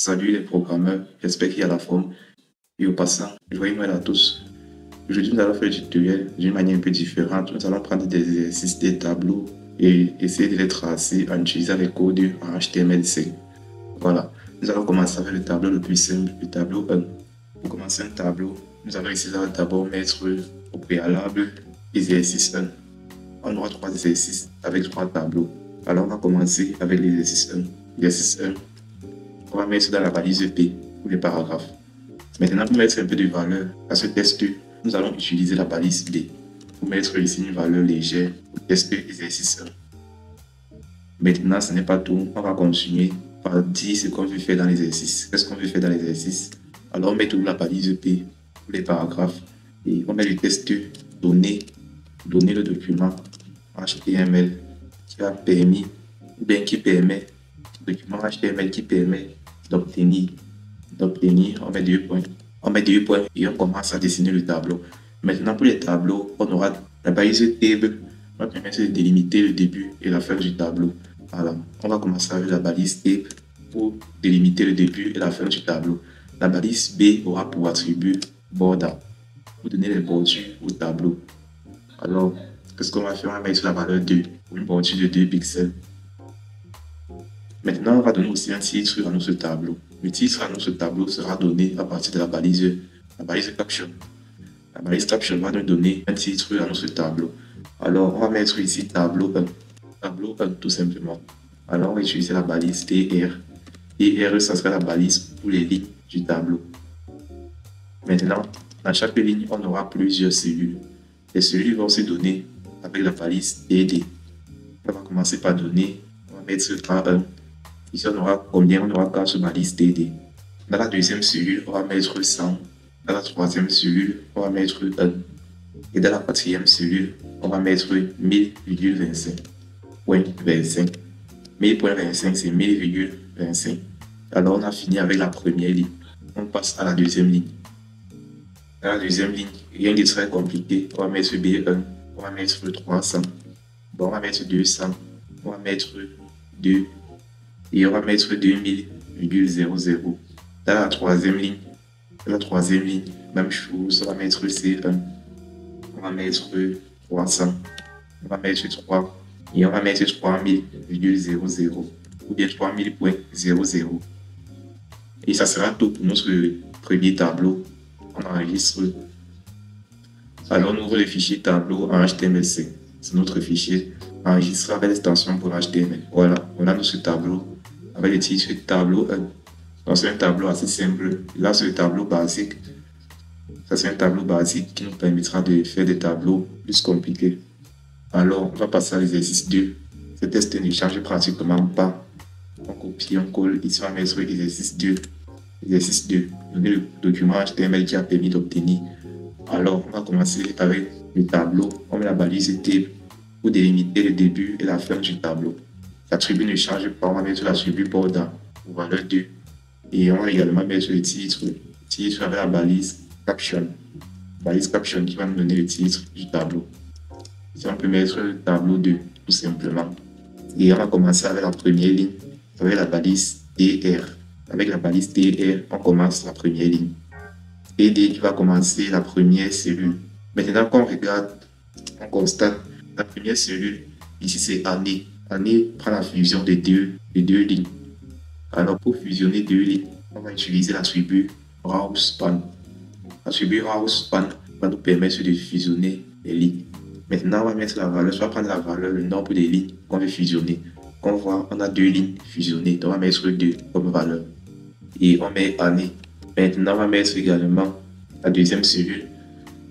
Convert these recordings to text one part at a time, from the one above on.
Salut les programmeurs, j'espère qu'il y a la forme. Et au passant, joyeux Noël à tous. Aujourd'hui, nous allons faire le tutoriel d'une manière un peu différente. Nous allons prendre des exercices, des tableaux et essayer de les tracer en utilisant les codes en HTML5. Voilà, nous allons commencer avec le tableau le plus simple, le tableau 1. Pour commencer un tableau, nous allons ici d'abord mettre au préalable exercice 1. On aura 3 exercices avec 3 tableaux. Alors, on va commencer avec l'exercice 1. Exercice 1. On va mettre dans la balise P pour les paragraphes. Maintenant, pour mettre un peu de valeur à ce test, nous allons utiliser la balise B pour mettre ici une valeur légère au test exercice 1. Maintenant, ce n'est pas tout. On va continuer par dire ce qu'on veut faire dans l'exercice. Qu'est-ce qu'on veut faire dans l'exercice? Alors, on met toute la balise P pour les paragraphes et on met le test donner le document HTML qui a permis ou bien qui permet, document HTML qui permet d'obtenir, on met 2 points. On met 2 points et on commence à dessiner le tableau. Maintenant, pour les tableaux, on aura la balise table, on va permettre de délimiter le début et la fin du tableau. Voilà, on va commencer avec la balise table pour délimiter le début et la fin du tableau. La balise B aura pour attribut border pour donner les bordures au tableau. Alors, qu'est-ce qu'on va faire? On va mettre la valeur 2 pour une bordure de 2 pixels. Maintenant, on va donner aussi un titre à notre tableau. Le titre à notre tableau sera donné à partir de la balise caption. La balise caption va nous donner un titre à notre tableau. Alors, on va mettre ici tableau 1. Tableau 1 tout simplement. Alors, on va utiliser la balise TR. TR, ça sera la balise pour les lignes du tableau. Maintenant, dans chaque ligne, on aura plusieurs cellules. Les cellules vont se donner avec la balise TD. On va commencer par donner, on va mettre A1. Ici, on aura combien? On aura 4 balises TD. Dans la deuxième cellule, on va mettre 100. Dans la troisième cellule, on va mettre 1. Et dans la quatrième cellule, on va mettre 1000,25. 1000,25, c'est 1000,25. Alors, on a fini avec la première ligne. On passe à la deuxième ligne. Dans la deuxième ligne, rien de très compliqué. On va mettre B1. On va mettre 300. Bon, on va mettre 200. On va mettre 2. Et on va mettre 2000,00. Dans la troisième ligne, même chose, on va mettre C1. On va mettre 300. On va mettre 3. Et on va mettre 3000,00 ou bien 3000,00. Et ça sera tout pour notre premier tableau. On enregistre. Alors, on ouvre le fichier tableau en HTML5. C'est notre fichier enregistré avec l'extension pour HTML. Voilà, on a notre tableau avec le titre tableau 1. Donc, c'est un tableau assez simple. Là, c'est le tableau basique. Ça, c'est un tableau basique qui nous permettra de faire des tableaux plus compliqués. Alors, on va passer à l'exercice 2. Ce test ne change pratiquement pas. On copie, on colle. Ici, on va mettre l'exercice 2. Exercice 2. Donner le document HTML qui a permis d'obtenir. Alors, on va commencer avec le tableau. On met la balise table pour délimiter le début et la fin du tableau. L'attribut ne change pas. On va mettre l'attribut border pour valeur 2. Et on va également mettre le titre. Le titre avec la balise caption. Balise caption qui va nous donner le titre du tableau. Ici, on peut mettre le tableau 2, tout simplement. Et on va commencer avec la première ligne, avec la balise TR. Avec la balise TR, on commence la première ligne. TD qui va commencer la première cellule. Maintenant, quand on regarde, on constate la première cellule. Ici, c'est année. Année prend la fusion des deux lignes. Alors, pour fusionner deux lignes, on va utiliser l'attribut rowSpan. L'attribut rowSpan va nous permettre de fusionner les lignes. Maintenant, on va mettre la valeur, soit prendre la valeur, le nombre de lignes qu'on veut fusionner. On voit, on a 2 lignes fusionnées, donc on va mettre 2 comme valeur. Et on met année. Maintenant, on va mettre également la deuxième cellule.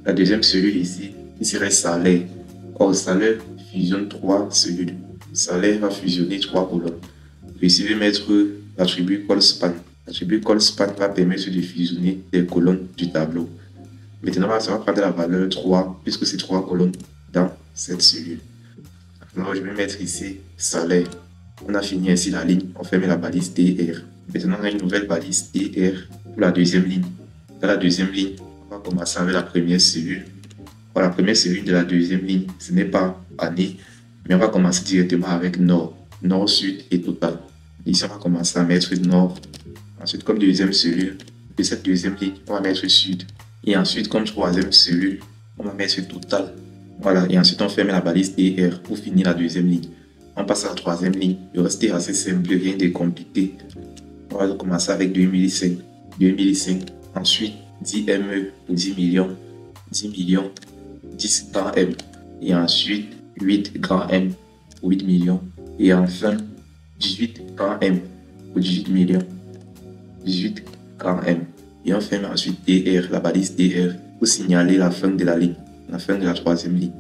La deuxième cellule ici, qui serait salaire. Or, salaire fusionne 3 cellules. Salaire va fusionner 3 colonnes. Ici, je vais mettre l'attribut callSpan. L'attribut callSpan va permettre de fusionner les colonnes du tableau. Maintenant, on va prendre la valeur 3, puisque c'est 3 colonnes dans cette cellule. Alors, je vais mettre ici salaire. On a fini ainsi la ligne. On ferme la balise TR. Maintenant, on a une nouvelle balise TR pour la deuxième ligne. Dans la deuxième ligne, on va commencer avec la première cellule. Pour la première cellule de la deuxième ligne, ce n'est pas année, mais on va commencer directement avec nord. Nord, sud et total. Ici, on va commencer à mettre nord. Ensuite, comme deuxième cellule, de cette deuxième ligne, on va mettre sud. Et ensuite, comme troisième cellule, on va mettre total. Voilà, et ensuite on ferme la balise DR pour finir la deuxième ligne. On passe à la troisième ligne. Le reste est assez simple, rien de compliqué. On va commencer avec 2005. 2005. Ensuite, 10 ME pour 10 millions. 10 millions, 10 grand M. Et ensuite, 8 grand M pour 8 millions. Et enfin, 18 grand M pour 18 millions. 18 grand M. Et on ferme ensuite DR, la balise DR, pour signaler la fin de la ligne, la fin de la troisième ligne.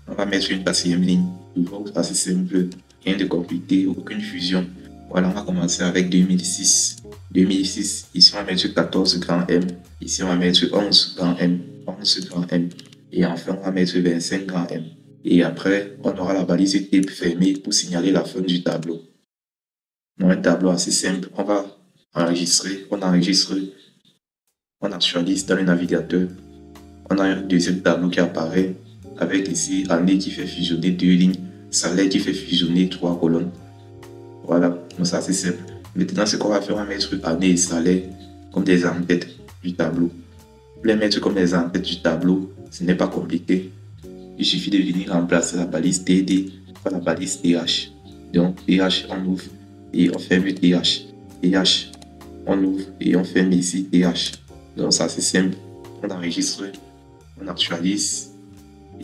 On va mettre une quatrième ligne, toujours assez simple, rien de compliqué, aucune fusion. Voilà, on va commencer avec 2006. 2006, ici on va mettre 14 grand M, ici on va mettre 11 grand M, 11 grand M. Et enfin, on va mettre 25 grand M. Et après, on aura la balise tape fermée pour signaler la fin du tableau. Dans un tableau assez simple, on va enregistrer, on enregistre, on actualise dans le navigateur. On a un deuxième tableau qui apparaît avec ici année qui fait fusionner 2 lignes, salaire qui fait fusionner 3 colonnes. Voilà, donc ça c'est simple. Maintenant, ce qu'on va faire, on va mettre année et salaire comme des en-têtes du tableau. Pour les mettre comme des en-têtes du tableau, ce n'est pas compliqué. Il suffit de venir remplacer la balise TD par la balise TH. Donc TH, on ouvre et on ferme TH. TH, on ouvre et on ferme ici TH. Donc ça c'est simple. On enregistre, on actualise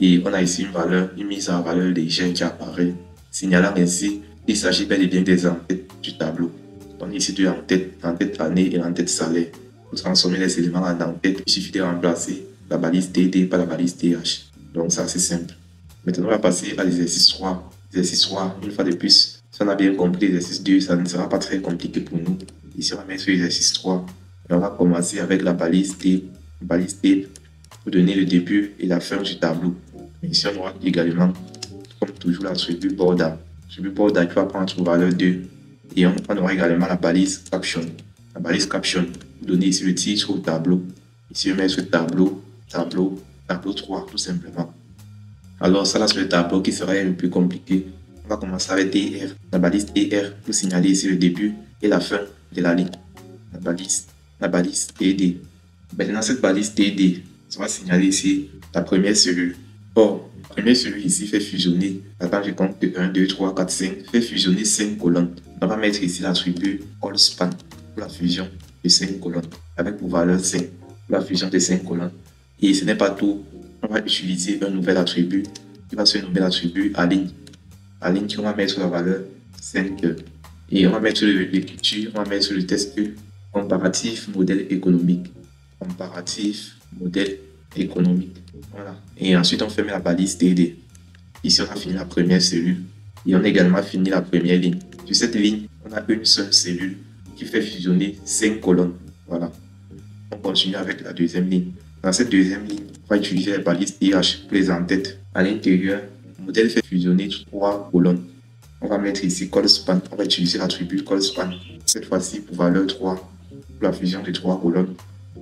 et on a ici une valeur, une mise en valeur légère qui apparaît, signalant ainsi qu'il s'agit bel et bien des en-têtes du tableau. Donc ici tu as en-tête année et en-tête salaire. Pour transformer les éléments en en-tête, il suffit de remplacer la balise TD par la balise TH. Donc c'est assez simple. Maintenant on va passer à l'exercice 3. L'exercice 3, une fois de plus, si on a bien compris l'exercice 2, ça ne sera pas très compliqué pour nous. Ici on va mettre l'exercice 3 et on va commencer avec la balise tape pour donner le début et la fin du tableau. Ici on aura également, comme toujours, l'attribut border. L'attribut border qui va prendre pour valeur 2. Et on aura également la balise caption. La balise caption pour donner ici le titre au tableau. Ici on met ce tableau 3 tout simplement. Alors ça là c'est le tableau qui sera le plus compliqué. On va commencer avec DR, la balise DR pour signaler ici le début et la fin de la ligne. La balise TD. Maintenant cette balise TD, ça va signaler ici la première cellule. Or, la première cellule ici fait fusionner, attends je compte de 1, 2, 3, 4, 5, fait fusionner 5 colonnes. On va mettre ici l'attribut AllSpan pour la fusion de 5 colonnes, avec pour valeur 5, pour la fusion de 5 colonnes. Et ce n'est pas tout, on va utiliser un nouvel attribut qui va se nommer l'attribut align. Align qui on va mettre la valeur 5. Et on va mettre l'écriture, on va mettre le test comparatif modèle économique. Comparatif modèle économique. Voilà. Et ensuite on ferme la balise TD. Ici on a fini la première cellule et on a également fini la première ligne. Sur cette ligne, on a une seule cellule qui fait fusionner 5 colonnes. Voilà. On continue avec la deuxième ligne. Dans cette deuxième ligne, on va utiliser la balise TH pour les en-têtes. À l'intérieur, le modèle fait fusionner 3 colonnes. On va mettre ici CallSpan. On va utiliser l'attribut CallSpan. Cette fois-ci pour valeur 3 pour la fusion de 3 colonnes.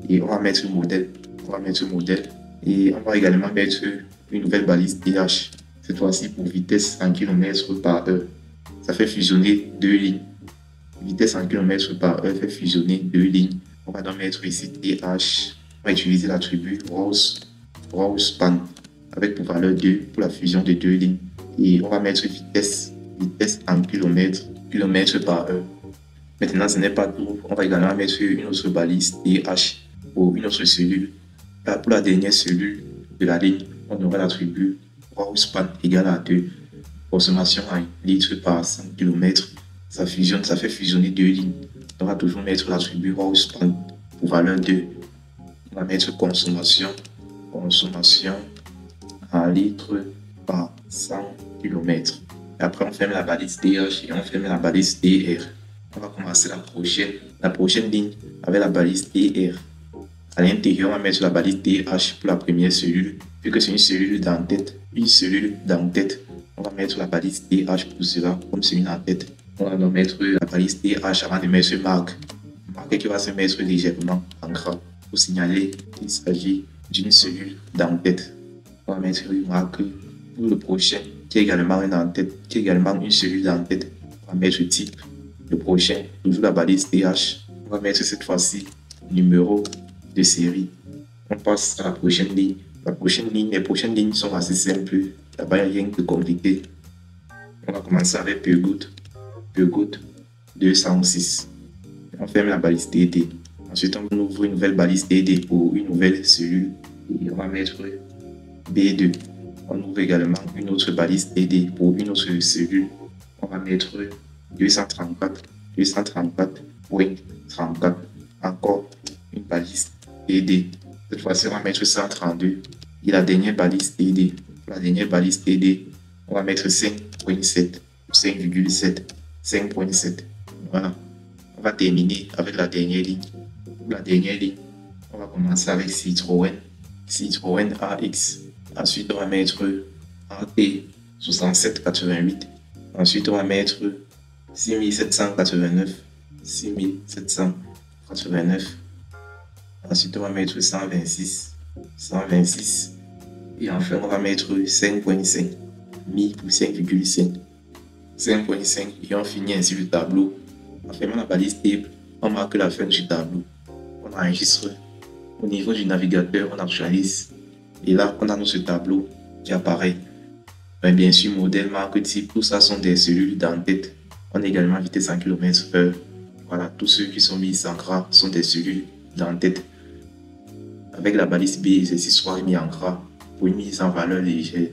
Et on va mettre le modèle. Et on va également mettre une nouvelle balise TH. Cette fois-ci pour vitesse en km par heure. Ça fait fusionner 2 lignes. Vitesse en km par heure fait fusionner 2 lignes. On va donc mettre ici TH. On va utiliser l'attribut RowSpan avec pour valeur 2 pour la fusion de 2 lignes. Et on va mettre vitesse en km par heure. Maintenant, ce n'est pas tout. On va également mettre une autre balise TH pour une autre cellule. Là, pour la dernière cellule de la ligne, on aura l'attribut RowSpan égal à 2. Consommation en litres par 100 km. Ça fait fusionner 2 lignes. On va toujours mettre l'attribut RowSpan pour valeur 2. On va mettre consommation en litres par 100 km. Et après, on ferme la balise TH et on ferme la balise TR. On va commencer la prochaine ligne avec la balise TR. À l'intérieur, on va mettre la balise TH pour la première cellule. Vu que c'est une cellule d'en-tête, on va mettre la balise TH pour cela, comme c'est une en-tête. On va donc mettre la balise TH avant de mettre marque qui va se mettre légèrement en gras pour signaler qu'il s'agit d'une cellule d'en-tête. On va mettre une marque pour le prochain qui est également une en-tête, qui est également une cellule d'en-tête. On va mettre type Le prochain, toujours la balise TH. On va mettre cette fois-ci numéro de série. On passe à la prochaine ligne. La prochaine ligne, les prochaines lignes sont assez simples. Là-bas, il n'y a rien de compliqué. On va commencer avec Purgood 206. On ferme la balise TD. Ensuite, on ouvre une nouvelle balise TD pour une nouvelle cellule. Et on va mettre B2. On ouvre également une autre balise TD pour une autre cellule. On va mettre 234.34. Encore une balise TD. Cette fois-ci, on va mettre 132. Et la dernière balise TD. La dernière balise TD, on va mettre 5.7. 5,7. Voilà. On va terminer avec la dernière ligne. La dernière ligne, on va commencer avec Citroën AX. Ensuite, on va mettre AT 6788. Ensuite, on va mettre 6789. Ensuite, on va mettre 126. Et enfin, on va mettre 5.5. Mi pour 5,5. 5.5. Et on finit ainsi le tableau. En fermant la balise table, on marque la fin du tableau. On enregistre. Au niveau du navigateur, on actualise. Et là, on a notre tableau qui apparaît. Mais bien sûr, modèle, marque, type, tout ça sont des cellules d'en-tête. On a également vitesse en km/h. Voilà, tous ceux qui sont mis en gras sont des cellules d'en-tête. Avec la balise B, ceci soit mis en gras pour une mise en valeur légère.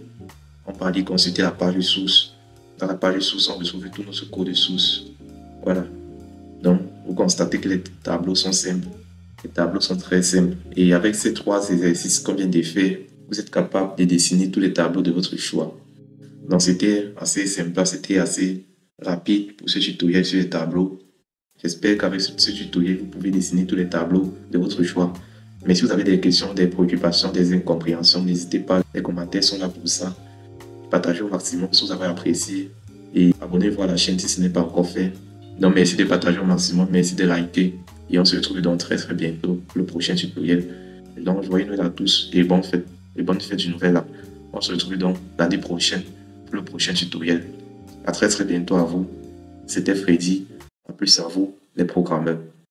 On peut aller consulter la page de source. Dans la page de source, on retrouve tout notre code de source. Voilà. Donc, vous constatez que les tableaux sont simples. Les tableaux sont très simples. Et avec ces 3 exercices qu'on vient de faire, vous êtes capable de dessiner tous les tableaux de votre choix. Donc, c'était assez simple, c'était assez rapide pour ce tutoriel sur les tableaux. J'espère qu'avec ce tutoriel, vous pouvez dessiner tous les tableaux de votre choix. Mais si vous avez des questions, des préoccupations, des incompréhensions, n'hésitez pas. Les commentaires sont là pour ça. Partagez au maximum si vous avez apprécié. Et abonnez-vous à la chaîne si ce n'est pas encore fait. Donc, merci de partager au maximum, merci de liker. Et on se retrouve donc très bientôt pour le prochain tutoriel. Donc, joyeux Noël à tous et bonnes fêtes du nouvel an. On se retrouve donc l'année prochaine pour le prochain tutoriel. À très bientôt à vous. C'était Freddy. En plus à vous, les programmeurs.